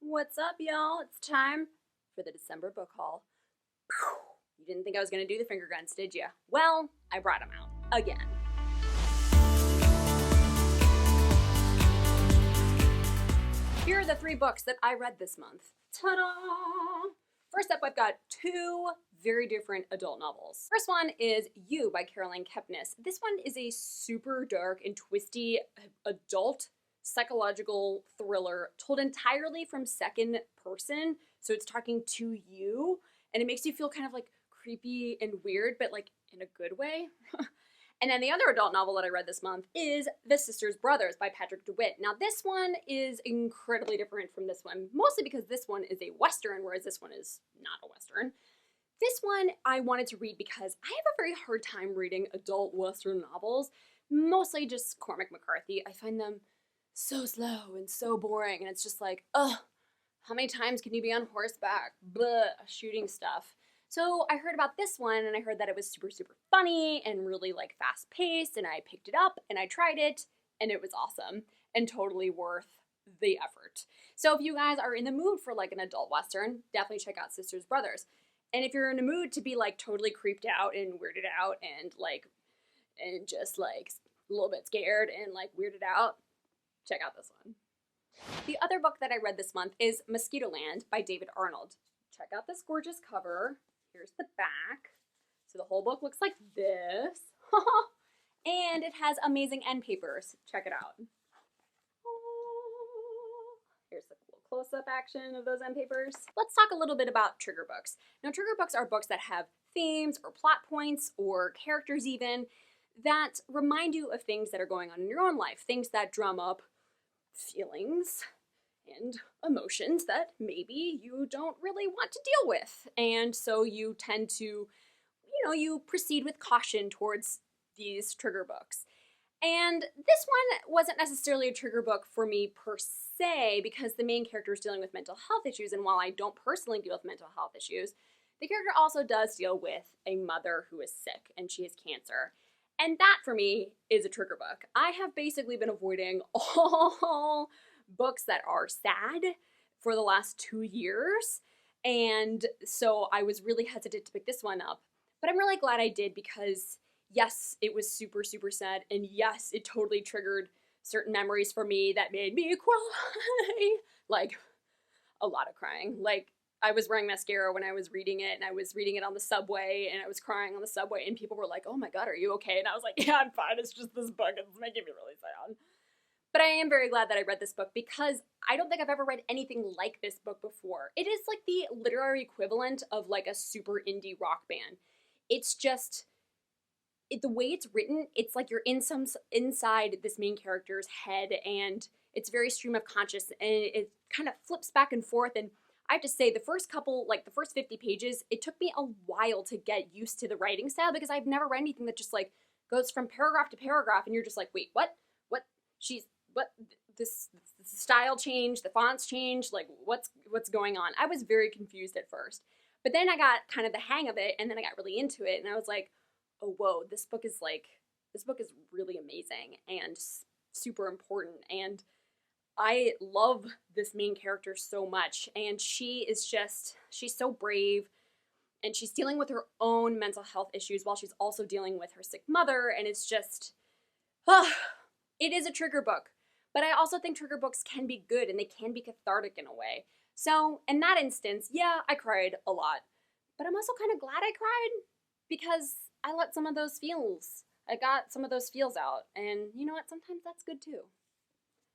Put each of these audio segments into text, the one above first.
What's up, y'all? It's time for the December book haul. You didn't think I was going to do the finger guns, did you? Well, I brought them out again. Here are the 3 books that I read this month. Ta-da! First up, I've got 2 very different adult novels. First one is You by Caroline Kepnes. This one is a super dark and twisty adult psychological thriller told entirely from second person. So it's talking to you, and it makes you feel kind of like creepy and weird, but like in a good way. And then the other adult novel that I read this month is The Sisters Brothers by Patrick DeWitt. Now this one is incredibly different from this one, mostly because this one is a Western, whereas this one is not a Western. This one I wanted to read because I have a very hard time reading adult Western novels, mostly just Cormac McCarthy. I find them so slow and so boring, and it's just like, ugh, how many times can you be on horseback? Blah, shooting stuff. So I heard about this one, and I heard that it was super, super funny and really like fast paced, and I picked it up and I tried it, and it was awesome and totally worth the effort. So if you guys are in the mood for like an adult Western, definitely check out Sisters Brothers. And if you're in the mood to be like totally creeped out and weirded out and just like a little bit scared and like weirded out, check out this one. The other book that I read this month is Mosquitoland by David Arnold. Check out this gorgeous cover. Here's the back. So the whole book looks like this. And it has amazing end papers. Check it out. Here's the little close-up action of those end papers. Let's talk a little bit about trigger books. Now, trigger books are books that have themes or plot points or characters even that remind you of things that are going on in your own life, things that drum up feelings and emotions that maybe you don't really want to deal with. And so you tend to, you proceed with caution towards these trigger books. And this one wasn't necessarily a trigger book for me per se, because the main character is dealing with mental health issues, and while I don't personally deal with mental health issues, the character also does deal with a mother who is sick and she has cancer. And that, for me, is a trigger book. I have basically been avoiding all books that are sad for the last 2 years. And so I was really hesitant to pick this one up. But I'm really glad I did because, yes, it was super, super sad. And yes, it totally triggered certain memories for me that made me cry. Like, a lot of crying. Like, I was wearing mascara when I was reading it, and I was reading it on the subway, and I was crying on the subway, and people were like, oh my god, are you okay? And I was like, yeah, I'm fine, it's just this book, it's making me really sad. But I am very glad that I read this book because I don't think I've ever read anything like this book before. It is like the literary equivalent of like a super indie rock band. It's just, the way it's written, it's like you're inside this main character's head, and it's very stream of conscious, and it kind of flips back and forth, and I have to say, the first 50 pages, it took me a while to get used to the writing style because I've never read anything that just like goes from paragraph to paragraph and you're just like, wait, what? This style change, the fonts change, like what's going on? I was very confused at first. But then I got kind of the hang of it, and then I got really into it, and I was like, oh, whoa, this book is really amazing and super important, and I love this main character so much, and she's so brave, and she's dealing with her own mental health issues while she's also dealing with her sick mother, and it's just, it is a trigger book, but I also think trigger books can be good, and they can be cathartic in a way. So, in that instance, yeah, I cried a lot, but I'm also kind of glad I cried, because I got some of those feels out, and you know what, sometimes that's good too.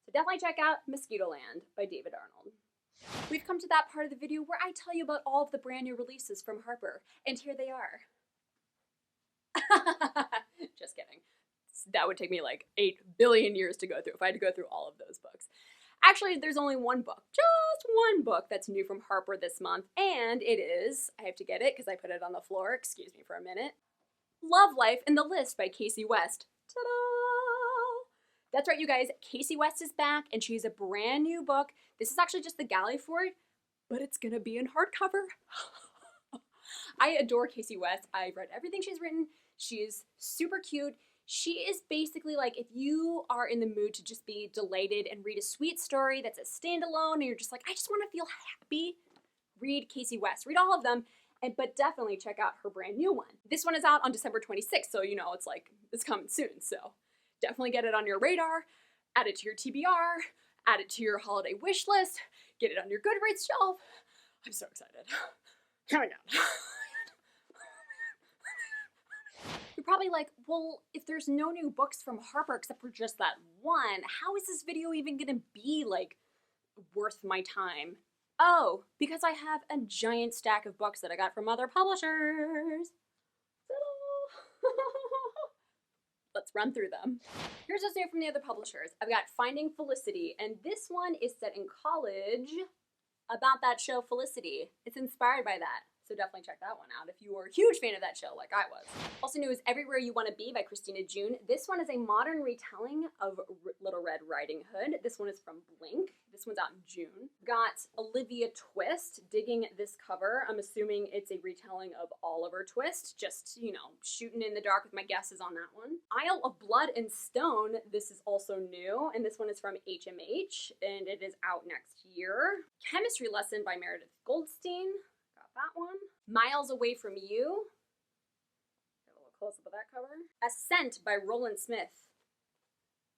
So definitely check out Mosquitoland by David Arnold. We've come to that part of the video where I tell you about all of the brand new releases from Harper, and here they are. Just kidding. That would take me like 8 billion years to go through if I had to go through all of those books. Actually, there's only one book, just one book that's new from Harper this month, and it is, I have to get it because I put it on the floor, excuse me for a minute, Love Life in the List by Casey West. Ta-da! That's right, you guys, Casey West is back, and she's a brand new book. This is actually just the galley for it, but it's gonna be in hardcover. I adore Casey West. I've read everything she's written. She's super cute. She is basically like, if you are in the mood to just be delighted and read a sweet story that's a standalone and you're just like, I just want to feel happy, read Casey West. Read all of them, but definitely check out her brand new one. This one is out on December 26th, so you know it's like, it's coming soon. So definitely get it on your radar, add it to your TBR, add it to your holiday wish list, get it on your Goodreads shelf. I'm so excited. Oh my God. You're probably like, well, if there's no new books from Harper except for just that one, how is this video even gonna be like worth my time? Oh, because I have a giant stack of books that I got from other publishers. Let's run through them. Here's what's new from the other publishers. I've got Finding Felicity, and this one is set in college about that show Felicity. It's inspired by that. So definitely check that one out if you were a huge fan of that show like I was. Also new is Everywhere You Want to Be by Christina June. This one is a modern retelling of Little Red Riding Hood. This one is from Blink. This one's out in June. Got Olivia Twist, digging this cover. I'm assuming it's a retelling of Oliver Twist. Just, you know, shooting in the dark with my guesses on that one. Isle of Blood and Stone. This is also new, and this one is from HMH, and it is out next year. Chemistry Lesson by Meredith Goldstein. That one. Miles Away From You. Get a little close up of that cover. Ascent by Roland Smith.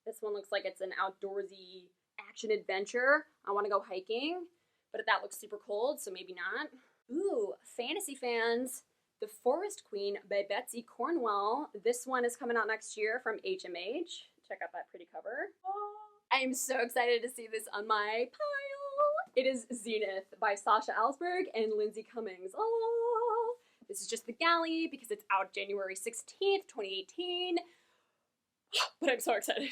This one looks like it's an outdoorsy action adventure. I want to go hiking, but that looks super cold, so maybe not. Ooh, fantasy fans. The Forest Queen by Betsy Cornwell. This one is coming out next year from HMH. Check out that pretty cover. Oh, I'm so excited to see this on my pile. It is Zenith by Sasha Alsberg and Lindsay Cummings. Oh, this is just the galley because it's out January 16th, 2018. But I'm so excited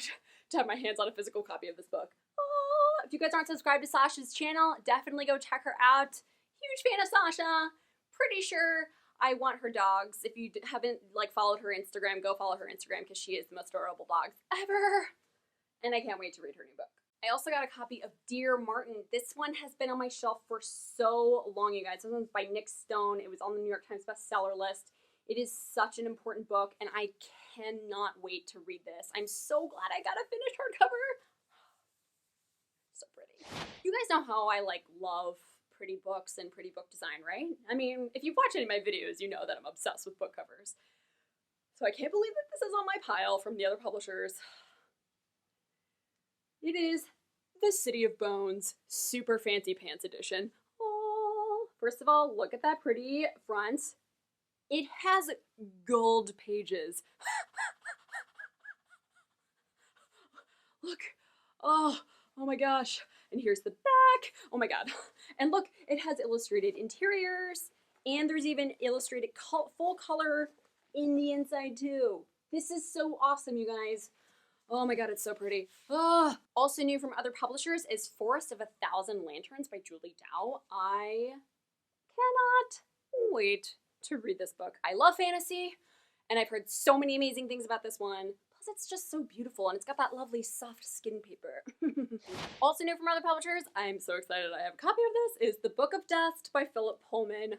to have my hands on a physical copy of this book. Oh, if you guys aren't subscribed to Sasha's channel, definitely go check her out. Huge fan of Sasha. Pretty sure I want her dogs. If you haven't followed her Instagram, go follow her Instagram because she is the most adorable dogs ever. And I can't wait to read her new book. I also got a copy of Dear Martin. This one has been on my shelf for so long, you guys. This one's by Nick Stone. It was on the New York Times bestseller list. It is such an important book, and I cannot wait to read this. I'm so glad I got a finished hardcover. So pretty. You guys know how I love pretty books and pretty book design, right? I mean, if you've watched any of my videos, you know that I'm obsessed with book covers. So I can't believe that this is on my pile from the other publishers. It is The City of Bones Super Fancy Pants Edition. Oh, first of all, look at that pretty front. It has gold pages. Look. Oh my gosh. And here's the back. Oh my god. And look, it has illustrated interiors, and there's even illustrated full color in the inside too. This is so awesome, you guys. Oh my god, it's so pretty. Oh. Also new from other publishers is Forest of 1,000 Lanterns by Julie Dow. I cannot wait to read this book. I love fantasy, and I've heard so many amazing things about this one. Plus, it's just so beautiful, and it's got that lovely soft skin paper. Also new from other publishers, I'm so excited I have a copy of this, is The Book of Dust by Philip Pullman.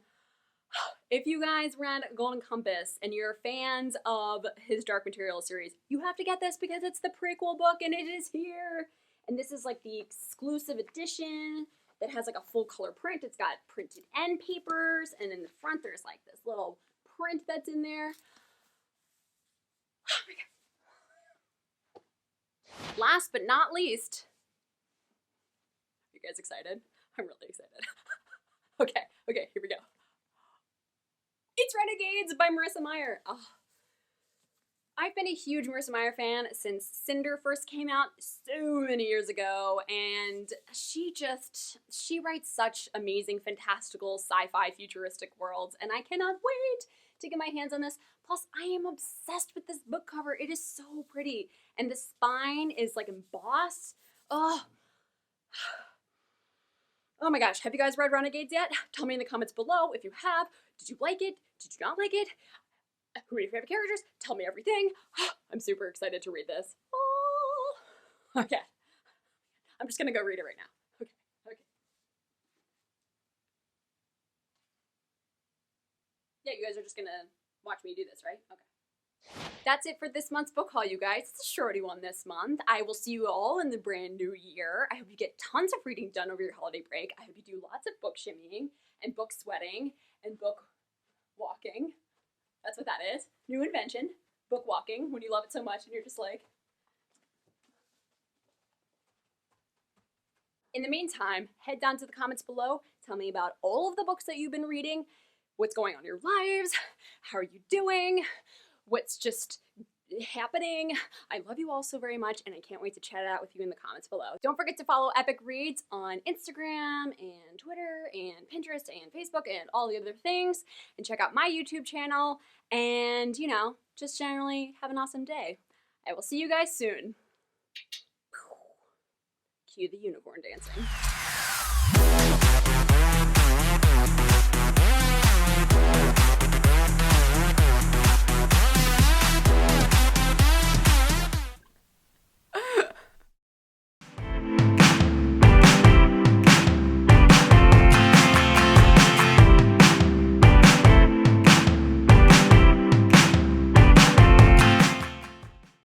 If you guys read Golden Compass and you're fans of his Dark Materials series, you have to get this because it's the prequel book and it is here. And this is the exclusive edition that has a full color print. It's got printed end papers, and in the front there's this little print that's in there. Oh my god. Last but not least, are you guys excited? I'm really excited. Okay, here we go. It's Renegades by Marissa Meyer. Oh. I've been a huge Marissa Meyer fan since Cinder first came out so many years ago, and she writes such amazing, fantastical, sci-fi, futuristic worlds, and I cannot wait to get my hands on this. Plus, I am obsessed with this book cover. It is so pretty, and the spine is embossed. Oh. Oh my gosh, have you guys read Renegades yet? Tell me in the comments below if you have. Did you like it? Did you not like it? Who are your favorite characters? Tell me everything. I'm super excited to read this. Oh. Okay. I'm just gonna go read it right now. Okay. Yeah, you guys are just gonna watch me do this, right? Okay. That's it for this month's book haul, you guys. It's a shorty one this month. I will see you all in the brand new year. I hope you get tons of reading done over your holiday break. I hope you do lots of book shimmying and book sweating and book walking. That's what that is. New invention. Book walking, when you love it so much and you're just like. In the meantime, head down to the comments below. Tell me about all of the books that you've been reading, what's going on in your lives, how are you doing, what's just happening. I love you all so very much, and I can't wait to chat it out with you in the comments below. Don't forget to follow Epic Reads on Instagram and Twitter and Pinterest and Facebook and all the other things, and check out my YouTube channel, and, you know, just generally have an awesome day. I will see you guys soon. Cue the unicorn dancing.